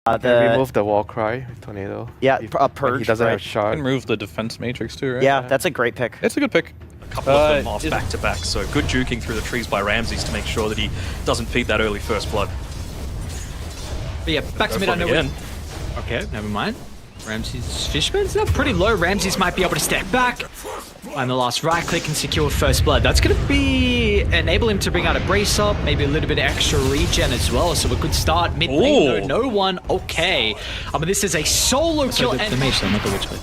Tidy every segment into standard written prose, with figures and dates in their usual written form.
remove the wall cry with tornado. Yeah, a He purge. doesn't right? have shot. And remove the defense matrix too, right? Yeah, that's a great pick. It's a good pick. A couple of them off back to back, so good juking through the trees by Ramses to make sure that he doesn't feed that early first blood. But yeah, back to mid. I know. Again. Okay, never mind. Ramses' Fishman's up pretty low. Ramses might be able to step back. And the last right click and secure first blood. That's going to enable him to bring out a brace up, maybe a little bit of extra regen as well. So a good start. Mid lane, no one. Okay. But this is a solo kill. The mage, not the witch blade.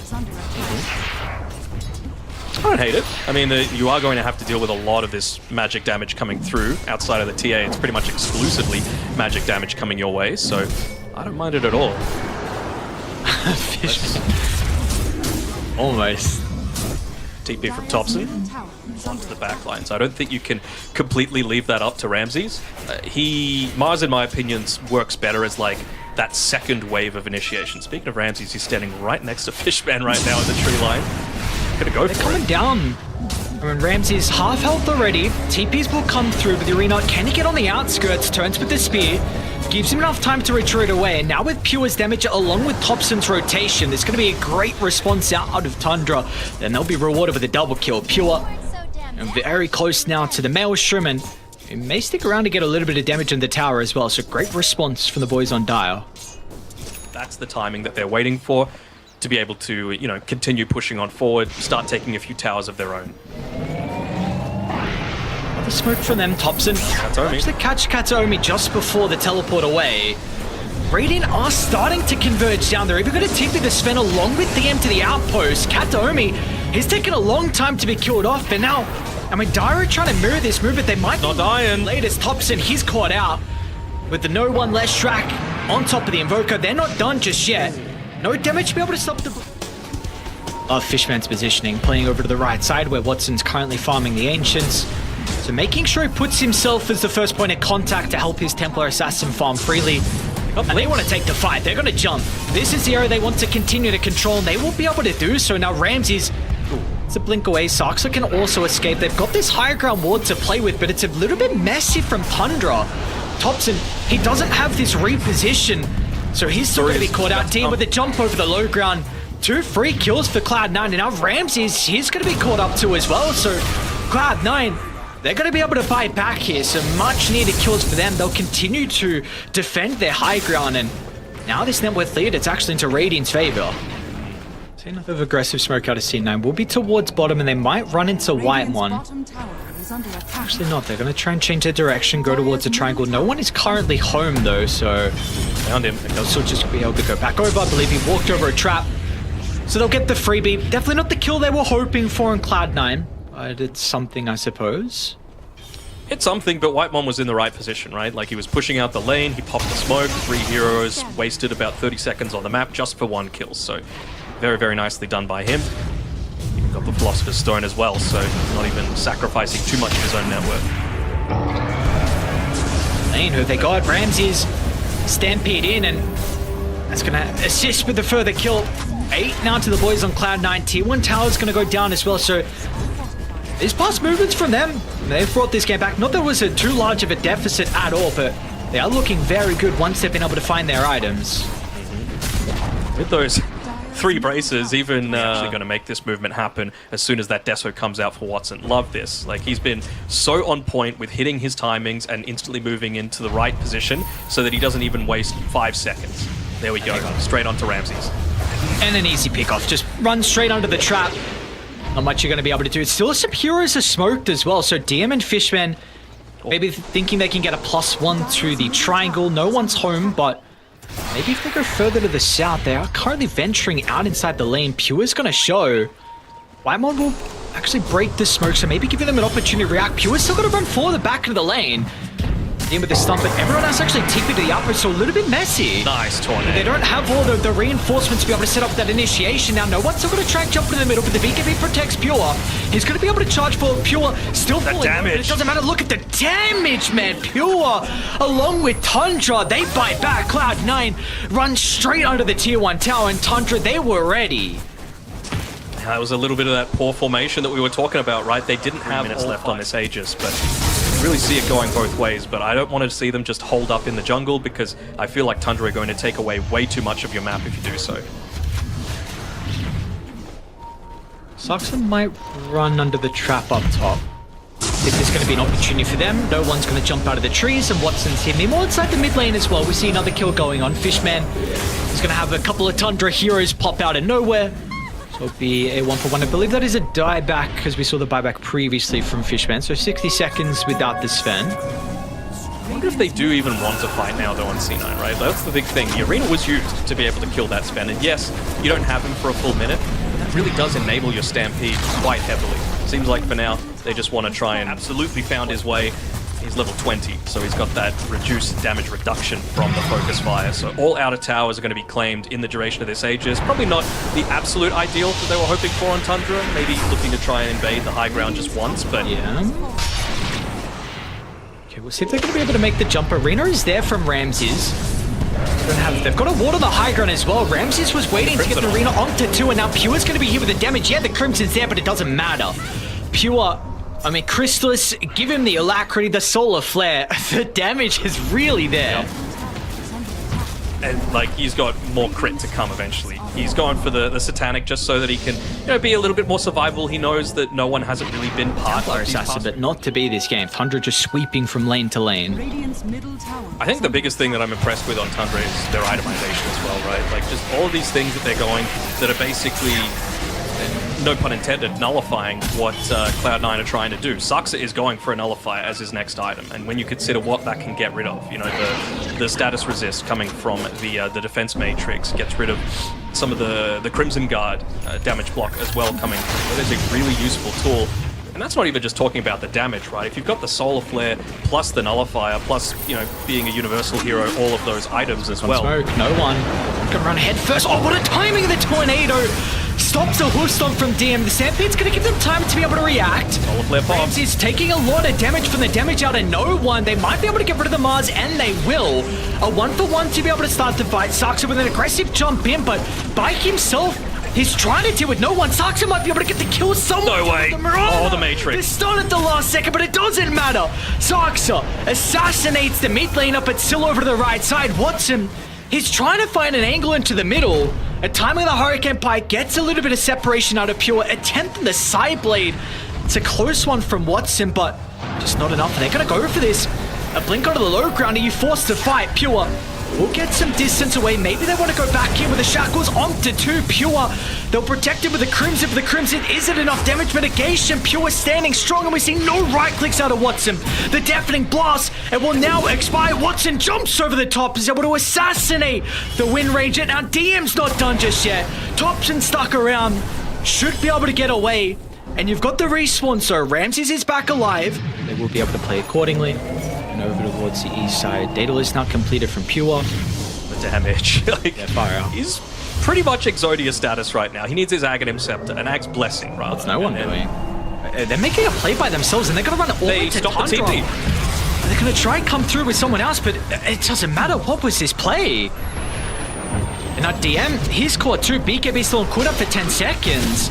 I don't hate it. I mean, you are going to have to deal with a lot of this magic damage coming through. Outside of the TA, it's pretty much exclusively magic damage coming your way, so I don't mind it at all. Almost. TP from Thompson onto the back line, so I don't think you can completely leave that up to Ramses. Mars, in my opinion, works better as like that second wave of initiation. Speaking of Ramses, he's standing right next to Fishman right now in the tree line. Gonna go They're for coming it. down. I mean, Ramses half health already. TPs will come through, but the arena can he get on the outskirts? Turns with the spear, gives him enough time to retreat away. And now with Pure's damage along with Thompson's rotation, there's going to be a great response out of Tundra. Then they'll be rewarded with a double kill. Pure very close now to the Maelstrom, and he may stick around to get a little bit of damage in the tower as well. So great response from the boys on Dire. That's the timing that they're waiting for to be able to, you know, continue pushing on forward, start taking a few towers of their own. The smoke from them, Thompson. Actually catch Kataomi just before the teleport away. Radiant are starting to converge down. They're even going to TP the Sven along with DM to the outpost. Kataomi, he's taken a long time to be killed off, but now, I mean, Dire are trying to mirror this move, but they might not dying. Latest Thompson, he's caught out with the no one less track on top of the Invoker. They're not done just yet. No damage to be able to stop the... Fishman's positioning, playing over to the right side where Watson's currently farming the Ancients. So making sure he puts himself as the first point of contact to help his Templar Assassin farm freely. And they want to take the fight. They're going to jump. This is the area they want to continue to control, and they will be able to do so. Now Ramses, it's a blink away. Saxa can also escape. They've got this higher ground ward to play with, but it's a little bit messy from Tundra. Thompson, he doesn't have this reposition, so he's still going to be caught out. Team with a jump over the low ground. 2 free kills for Cloud9, and now Ramses, he's going to be caught up too as well. So Cloud9, they're going to be able to fight back here. Some much needed kills for them. They'll continue to defend their high ground, and now this net worth lead, it's actually into Radiant's favor. See enough of aggressive smoke out of C9. Will be towards bottom, and they might run into White one. Actually not. They're going to try and change their direction, go towards the triangle. No one is currently home though, so Found him. they'll still just be able to go back over. I believe he walked over a trap. So they'll get the freebie. Definitely not the kill they were hoping for in Cloud9. But it's something, I suppose. It's something, but Whitemon was in the right position, right? Like, he was pushing out the lane, he popped the smoke, 3 heroes, wasted about 30 seconds on the map just for 1 kill. So very, very nicely done by him. He got the Philosopher's Stone as well, so not even sacrificing too much of his own network. Lane, who they got, Ramses stampede in, and that's going to assist with the further kill. 8 now to the boys on Cloud9. Tier 1 tower's going to go down as well, so these past movements from them, they've brought this game back. Not that it was too large of a deficit at all, but they are looking very good once they've been able to find their items. With those 3 braces, even actually going to make this movement happen as soon as that Deso comes out for Watson. Love this. Like, he's been so on point with hitting his timings and instantly moving into the right position so that he doesn't even waste 5 seconds. There we go, straight onto Ramses. And an easy pickoff. Just run straight under the trap. Not much you're going to be able to do. Still, some heroes are smoked as well. So DM and Fishman maybe thinking they can get a +1 to the triangle. No one's home, but maybe if they go further to the south, they are currently venturing out inside the lane. Pure's going to show. Whitemon will actually break the smoke, so maybe giving them an opportunity to react. Pure's still going to run forward the back of the lane. In with the stump, but everyone else actually TP'd to the outpost, so a little bit messy. Nice tornado. They don't have all the reinforcements to be able to set up that initiation. Now, no one's still going to try and jump in the middle, but the BKB protects Pure. He's going to be able to charge for Pure, still falling. Damage. It doesn't matter. Look at the damage, man. Pure, along with Tundra, they bite back. Cloud9 runs straight under the Tier 1 tower, and Tundra, they were ready. That was a little bit of that poor formation that we were talking about, right? They didn't have minutes left on this Aegis, but really see it going both ways, but I don't want to see them just hold up in the jungle because I feel like Tundra are going to take away way too much of your map if you do so. Saxon might run under the trap up top. I think there's going to be an opportunity for them. No one's going to jump out of the trees, and Watson's hidden more inside the mid lane as well. We see another kill going on. Fishman is going to have a couple of Tundra heroes pop out of nowhere. So it'll be a 1-for-1. I believe that is a dieback, because we saw the buyback previously from Fishman. So 60 seconds without the Sven. I wonder if they do even want to fight now, though, on C9, right? That's the big thing. The arena was used to be able to kill that Sven, and yes, you don't have him for a full minute, but that really does enable your Stampede quite heavily. Seems like for now, they just want to try and absolutely found his way. He's level 20, so he's got that reduced damage reduction from the focus fire. So all outer towers are going to be claimed in the duration of this Aegis. Probably not the absolute ideal that they were hoping for on Tundra. Maybe looking to try and invade the high ground just once, but yeah. Okay, we'll see if they're going to be able to make the jump. Arena is there from Ramses. They've got to water the high ground as well. Ramses was waiting to get the Arena onto 2, and now Pure's going to be here with the damage. Yeah, the Crimson's there, but it doesn't matter. Pure, I mean, Crystallis, give him the Alacrity, the Solar Flare. The damage is really there. Yep. And, like, he's got more crit to come eventually. He's going for the Satanic just so that he can, you know, be a little bit more survivable. He knows that no one hasn't really been part of these assassin, but not to be this game. Tundra just sweeping from lane to lane. I think the biggest thing that I'm impressed with on Tundra is their itemization as well, right? Like, just all of these things that they're going that are basically, no pun intended, nullifying what Cloud9 are trying to do. Saxa is going for a nullifier as his next item, and when you consider what that can get rid of, you know, the status resist coming from the defense matrix gets rid of some of the Crimson Guard damage block as well coming through. That is a really useful tool. And that's not even just talking about the damage, right? If you've got the Solar Flare, plus the Nullifier, plus, you know, being a universal hero, all of those items as well. Smoke, no one. Gonna run head first. Oh, what a timing of the tornado! Stops a hoof stomp from DM. The Sandpede's gonna give them time to be able to react. Solar Flare pop. Ramsey's taking a lot of damage from the damage out of no one. They might be able to get rid of the Mars, and they will. A 1-for-1 to be able to start the fight. Saxa with an aggressive jump in, but by himself, he's trying to deal with no one. Saxa might be able to get the kill somewhere. No way. Oh, the Matrix. They started the last second, but it doesn't matter. Saxa assassinates the mid laner, but still over to the right side. Watson, he's trying to find an angle into the middle. A timing of the Hurricane Pike gets a little bit of separation out of Pure. A 10th in the side blade. It's a close one from Watson, but just not enough. They're going to go for this. A blink onto the low ground. Are you forced to fight? Pure will get some distance away. Maybe they want to go back in with the shackles onto 2. Pure, they'll protect him with the Crimson. For the Crimson, is it enough damage mitigation? Pure standing strong, and we're seeing no right clicks out of Watson. The deafening blast, it will now expire. Watson jumps over the top, is able to assassinate the Wind Ranger. Now DM's not done just yet. Thompson stuck around, should be able to get away. And you've got the respawn, so Ramses is back alive. They will be able to play accordingly. And over towards the east side. Daedalus now completed from Pure. The damage. Like, yeah, fire out. He's pretty much Exodia status right now. He needs his Aghanim Scepter, an Ag's Blessing, rather. What's no one doing? They're making a play by themselves, and they're going to run all into Tundra. The TP. They're going to try and come through with someone else, but it doesn't matter. What was this play? And now DM, he's caught 2. BKB still on cooldown for 10 seconds.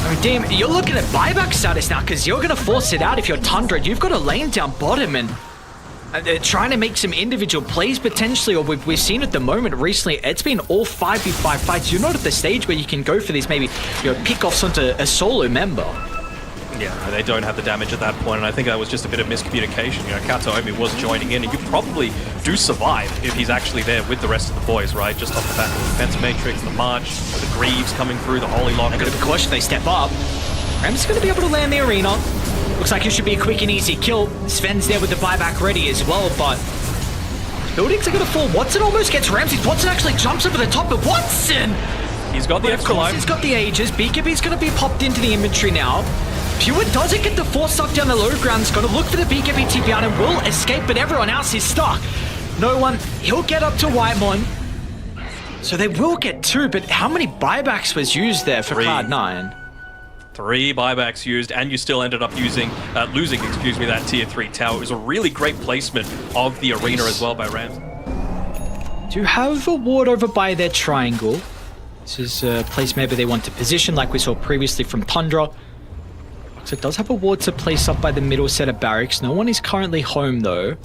I mean, DM, you're looking at buyback status now, because you're going to force it out if you're Tundra. You've got a lane down bottom, and they're trying to make some individual plays potentially, or we've seen at the moment recently, it's been all 5v5 fights. You're not at the stage where you can go for these, maybe, you know, pick-offs onto a solo member. Yeah, no, they don't have the damage at that point, and I think that was just a bit of miscommunication. You know, Kataomi was joining in, and you probably do survive if he's actually there with the rest of the boys, right? Just off the back of the defense matrix, the March, the Greaves coming through, the Holy Lock. They're going to be cautious, they step up. Ram's going to be able to land the arena. Looks like it should be a quick and easy kill. Sven's there with the buyback ready as well, but buildings are going to fall. Watson almost gets Ramses. Watson actually jumps over the top of Watson. He's got the extra life. He's got the Aegis. BKB's going to be popped into the inventory now. Pure doesn't get the force stuck down the low ground. He's going to look for the BKB TP out and will escape, but everyone else is stuck. No one. He'll get up to Whitemon. So they will get 2, but how many buybacks was used there for Cloud9? 3 buybacks used, and you still ended up losing that tier 3 tower. It was a really great placement of the arena as well by Rams. Do have a ward over by their triangle. This is a place maybe they want to position like we saw previously from Tundra. So it does have a ward to place up by the middle set of barracks. No one is currently home though.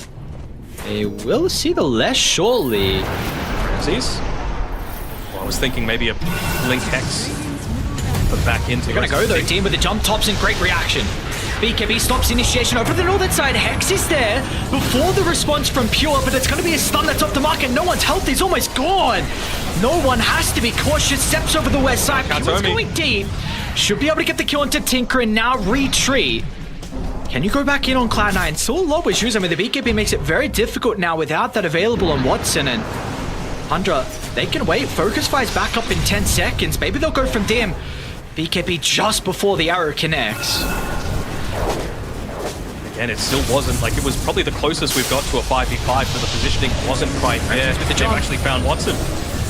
They will see the less shortly. Sees? Well, I was thinking maybe a Blink Hex. But back into They're gonna go though, team, with the jump tops and great reaction. BKB stops initiation over the northern side. Hex is there before the response from Pure, but it's going to be a stun that's off the mark, and no one's health is almost gone. No one has to be cautious. Steps over the west side. Pure's going deep. Should be able to get the kill onto Tinker and now retreat. Can you go back in on Cloud9? Still low issues. I mean, the BKB makes it very difficult now without that available on Watson, and TUNDRA, they can wait. Focus Fire's back up in 10 seconds. Maybe they'll go from DM. BKB just before the arrow connects. And it still wasn't, like, it was probably the closest we've got to a 5v5, but the positioning wasn't quite there. But they've actually found Watson.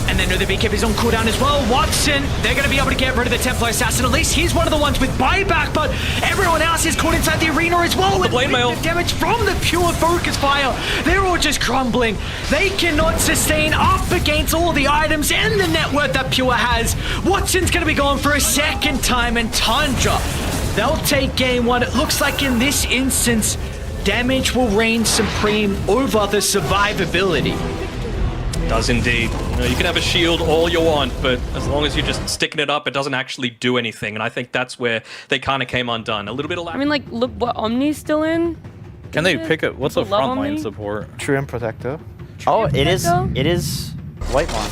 And they know the BKB's on cooldown as well. Watson, they're going to be able to get rid of the Templar Assassin. At least he's one of the ones with buyback, but everyone else is caught inside the arena as well. The blade mail. The damage from the Pure Focus Fire. They're all just crumbling. They cannot sustain up against all the items and the net worth that Pure has. Watson's going to be going for a second time, and TUNDRA, they'll take game one. It looks like in this instance, damage will reign supreme over the survivability. Does indeed. You know, you can have a shield all you want, but as long as you're just sticking it up, it doesn't actually do anything. And I think that's where they kind of came undone. A little bit of lag. I mean, like, look what Omni's still in. Can they pick up? What's a Love frontline Omni? support? Treant Protector. Oh, it is Protector? White Mon.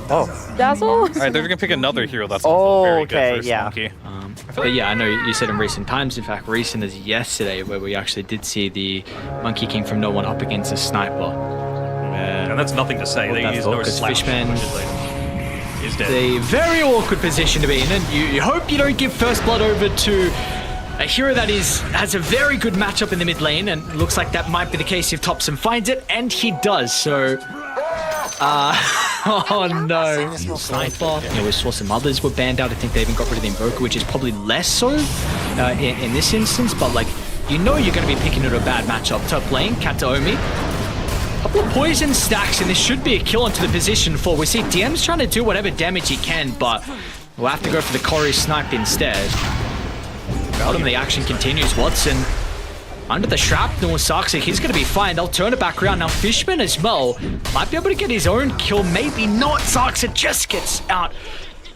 Oh. Dazzle? All right, they're gonna pick another hero that's Oh, also very okay, good for yeah. Monkey. But yeah, I know you said in recent times, in fact, recent as yesterday, where we actually did see the Monkey King from no one up against a sniper. And that's nothing to say. Well, He's no because slouch. Fishman He's dead. a very awkward position to be in, and you hope you don't give first blood over to a hero that has a very good matchup in the mid lane, and it looks like that might be the case if Thompson finds it, and he does. So, oh no, sniper. You know, we saw some others were banned out. I think they even got rid of the Invoker, which is probably less so in this instance. But like, you know, you're going to be picking at a bad matchup. Top lane, Kataomi. Couple of poison stacks, and this should be a kill onto the position 4. We see DM's trying to do whatever damage he can, but we'll have to go for the Corey snipe instead. Bottom, the action continues. Watson under the shrapnel. Saxa, he's going to be fine. They'll turn it back around. Now Fishman as well might be able to get his own kill. Maybe not. Saxa just gets out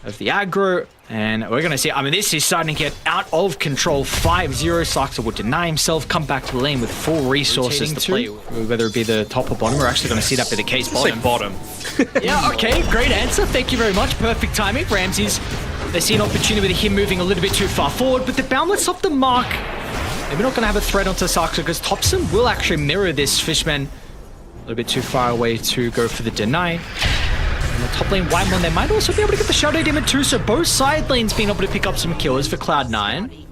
of the aggro. And we're going to see, I mean, this is starting to get out of control. 5-0, Saxa will deny himself, come back to the lane with full resources to play. Whether it be the top or bottom, we're actually going to see that be the case. Bottom. Yeah, okay, great answer. Thank you very much. Perfect timing. Ramses, they see an opportunity with him moving a little bit too far forward, but the boundless off the mark. Maybe not going to have a threat onto Saxa because Thompson will actually mirror this. Fishman a little bit too far away to go for the deny. In the top lane, Whitemon, they might also be able to get the Shadow Demon too, so both side lanes being able to pick up some kills for Cloud9.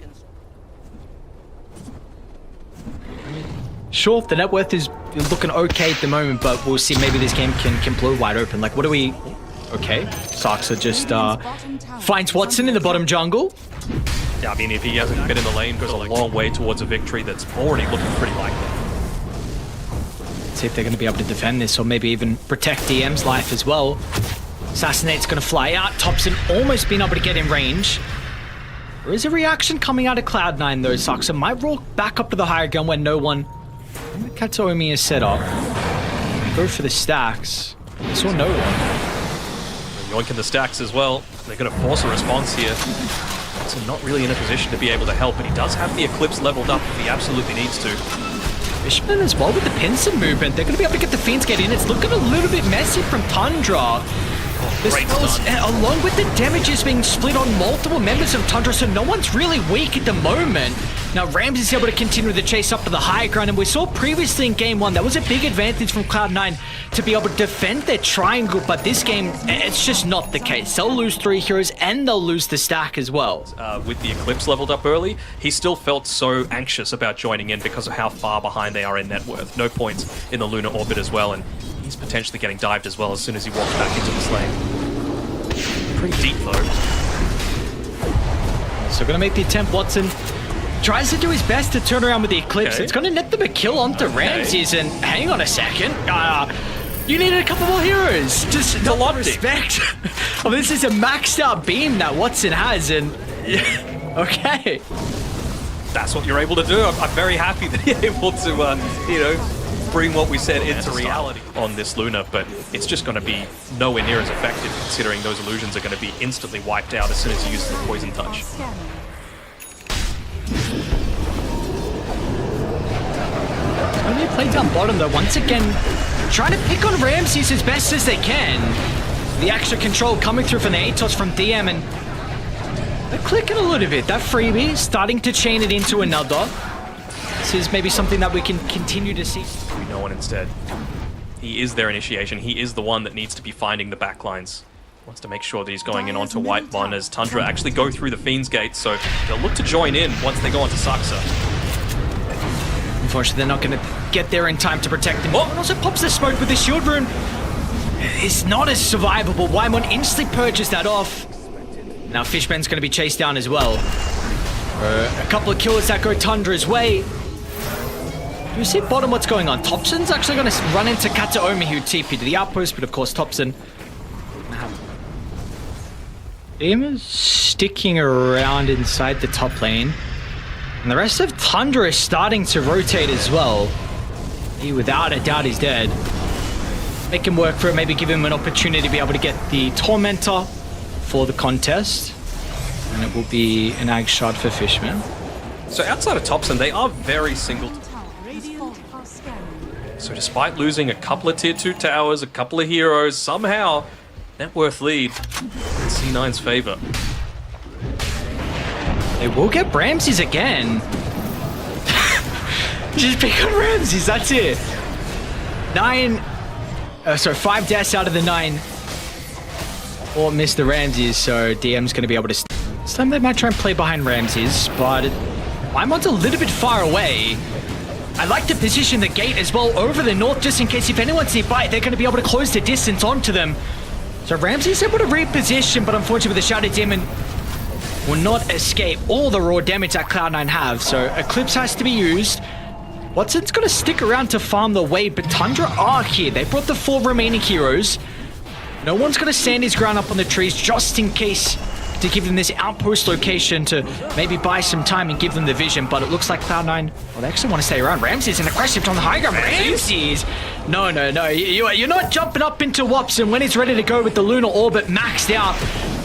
Sure, the net worth is looking okay at the moment, but we'll see maybe this game can blow wide open. Like, what do we... Okay, Saxa just finds Watson in the bottom jungle. Yeah, I mean, if he hasn't been in the lane, goes a long way towards a victory that's already looking pretty likely. See if they're going to be able to defend this or maybe even protect DM's life as well. Assassinate's going to fly out. Thompson almost been able to get in range. There is a reaction coming out of Cloud9 though. Saxa might roll back up to the higher gun when no one... Kataomi is set up. Go for the stacks. I saw no one. Yoinking the stacks as well. They're going to force a response here. So not really in a position to be able to help, but he does have the Eclipse leveled up if he absolutely needs to. Fishman as well with the Pincer movement. They're going to be able to get the Fiends get in. It's looking a little bit messy from TUNDRA. Great stun. Along with the damages being split on multiple members of TUNDRA, so no one's really weak at the moment. Now Rams is able to continue the chase up to the high ground, and we saw previously in game 1, that was a big advantage from Cloud9 to be able to defend their triangle, but this game, it's just not the case. They'll lose 3 heroes, and they'll lose the stack as well. With the Eclipse leveled up early, he still felt so anxious about joining in because of how far behind they are in net worth. No points in the lunar orbit as well, and he's potentially getting dived as well as soon as he walks back into this lane. Pretty deep though. So gonna make the attempt. Watson tries to do his best to turn around with the Eclipse. Okay. It's gonna net them a kill onto Ramses, and hang on a second. You needed a couple more heroes. Just a lot of respect. Oh, this is a maxed out beam that Watson has, and okay. that's what you're able to do. I'm very happy that you're able to, you know, bring what we said into reality on this Luna, but it's just going to be nowhere near as effective considering those illusions are going to be instantly wiped out as soon as you use the poison touch. Gonna be a play down bottom though, once again, trying to pick on Ramses as best as they can. The extra control coming through from the ATOS from DM, and they're clicking a little bit. That freebie starting to chain it into another. This is maybe something that we can continue to see. No one instead. He is their initiation. He is the one that needs to be finding the backlines. Wants to make sure that he's going in onto White One as Tundra actually go through the Fiend's Gate, so they'll look to join in once they go onto Saxa. Unfortunately, they're not going to get there in time to protect him. Oh, and also pops the smoke with the shield rune. It's not as survivable. Wymon instantly purges that off. Now Fishman's going to be chased down as well. A couple of kills that go Tundra's way. Do you see bottom what's going on? Thompson's actually going to run into Kataomi, who TP to the outpost, but of course Thompson. Demon sticking around inside the top lane. And the rest of Tundra is starting to rotate as well. He without a doubt is dead. Make him work for it, maybe give him an opportunity to be able to get the Tormentor for the contest. And it will be an ag shot for Fishman. So outside of Thompson, they are very single. So despite losing a couple of tier 2 towers, a couple of heroes, somehow net worth lead in C9's favor. They will get Ramses again. Just pick on Ramses, that's it. 5 deaths out of the 9. Or Mr. Ramses, so DM's going to be able to... This time they might try and play behind Ramses, but Wymon's a little bit far away. I like to position the gate as well over the north, just in case if anyone's nearby, they're going to be able to close the distance onto them. So Ramses able to reposition, but unfortunately with the Shattered Demon, will not escape all the raw damage that Cloud9 have. So Eclipse has to be used. Watson's going to stick around to farm the wave, but Tundra are here. They brought the 4 remaining heroes. No one's going to stand his ground up on the trees just in case to give them this outpost location to maybe buy some time and give them the vision, but it looks like Cloud9, well, they actually want to stay around. Ramses in a crash shift on the high ground. Ramses! No. You're not jumping up into Watson when he's ready to go with the lunar orbit maxed out.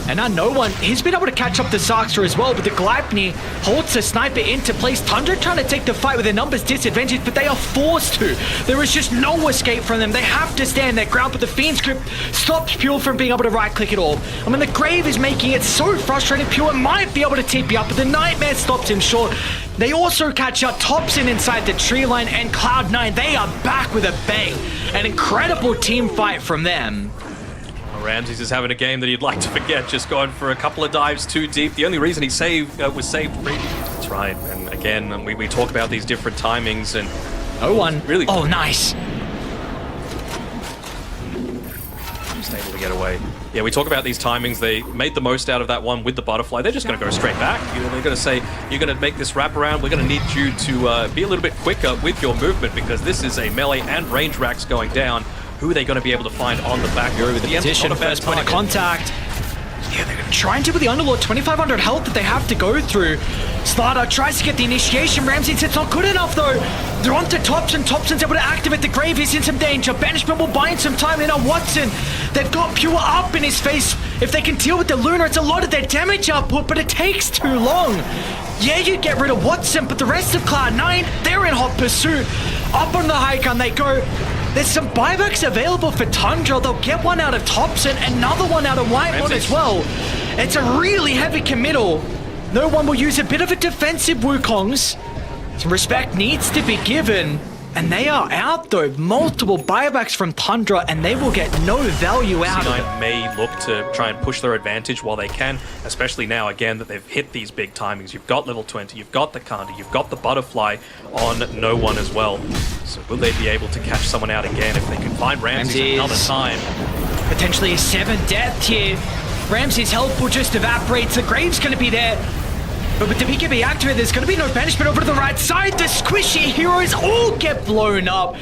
And now no one, he's been able to catch up to Saxa as well, but the Gleipnir holds the sniper into place. Tundra trying to take the fight with their numbers disadvantage, but they are forced to. There is just no escape from them. They have to stand their ground, but the Fiend's Grip stops Pure from being able to right-click it all. I mean, the Grave is making it so frustrating. Pure might be able to TP up, but the Nightmare stops him short. They also catch up Thompson inside the tree line, and Cloud9, they are back with a bang. An incredible team fight from them. Ramses is having a game that he'd like to forget, just going for a couple of dives too deep. The only reason he was saved previously. That's right, and again, we talk about these different timings, and no one really. Oh, nice. Just able to get away. Yeah, we talk about these timings. They made the most out of that one with the butterfly. They're just going to go straight back. They're going to say, you're going to make this wrap around. We're going to need you to be a little bit quicker with your movement because this is a melee and range racks going down. Who are they going to be able to find on the back row? With the position, first point of contact. Yeah, they're trying to with the Underlord, 2,500 health that they have to go through. Slardar tries to get the initiation. Ramses, it's not good enough though. They're onto Thompson. Thompson's able to activate the Grave. He's in some danger. Banishment will buy him some time. And now Watson, they've got Pure up in his face. If they can deal with the Lunar, it's a lot of their damage output, but it takes too long. Yeah, you get rid of Watson, but the rest of Cloud9, they're in hot pursuit. Up on the high ground they go. There's some buybacks available for Tundra. They'll get one out of Thompson, another one out of Whitemon as well. It's a really heavy committal. No one will use a bit of a defensive Wukongs. Some respect needs to be given. And they are out though. Multiple buybacks from Tundra, and they will get no value out of it. C9 may look to try and push their advantage while they can, especially now again that they've hit these big timings. You've got level 20, you've got the Kanda, you've got the Butterfly on no one as well. So will they be able to catch someone out again if they can find Ramses another time? Potentially a 7th death here. Ramses' health will just evaporate. The Grave's going to be there. But with the BKB activated, there's going to be no banishment over to the right side. The squishy heroes all get blown up.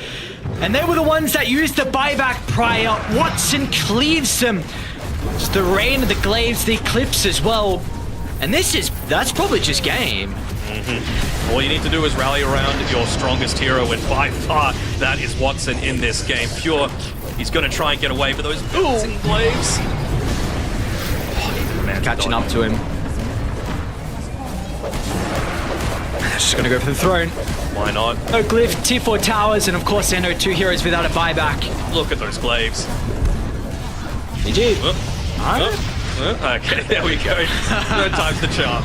And they were the ones that used the buyback prior. Watson cleaves them. It's the Rain of the Glaives, the Eclipse as well. And that's probably just game. All you need to do is rally around your strongest hero, and by far, that is Watson in this game. Pure, he's going to try and get away for those bouncing glaives. Man, Catching up to him. Just gonna go for the throne. Why not? No glyph, T4 towers, and of course there are no 2 heroes without a buyback. Look at those glaives. GG. Okay, there we go. Third time's the charm.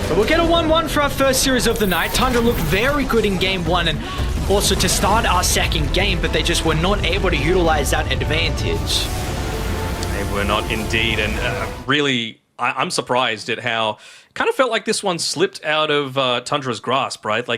But we'll get a 1-1 for our first series of the night. Tundra looked very good in game 1 and also to start our second game, but they just were not able to utilize that advantage. They were not indeed, and really, I'm surprised at how kind of felt like this one slipped out of Tundra's grasp, right? Like,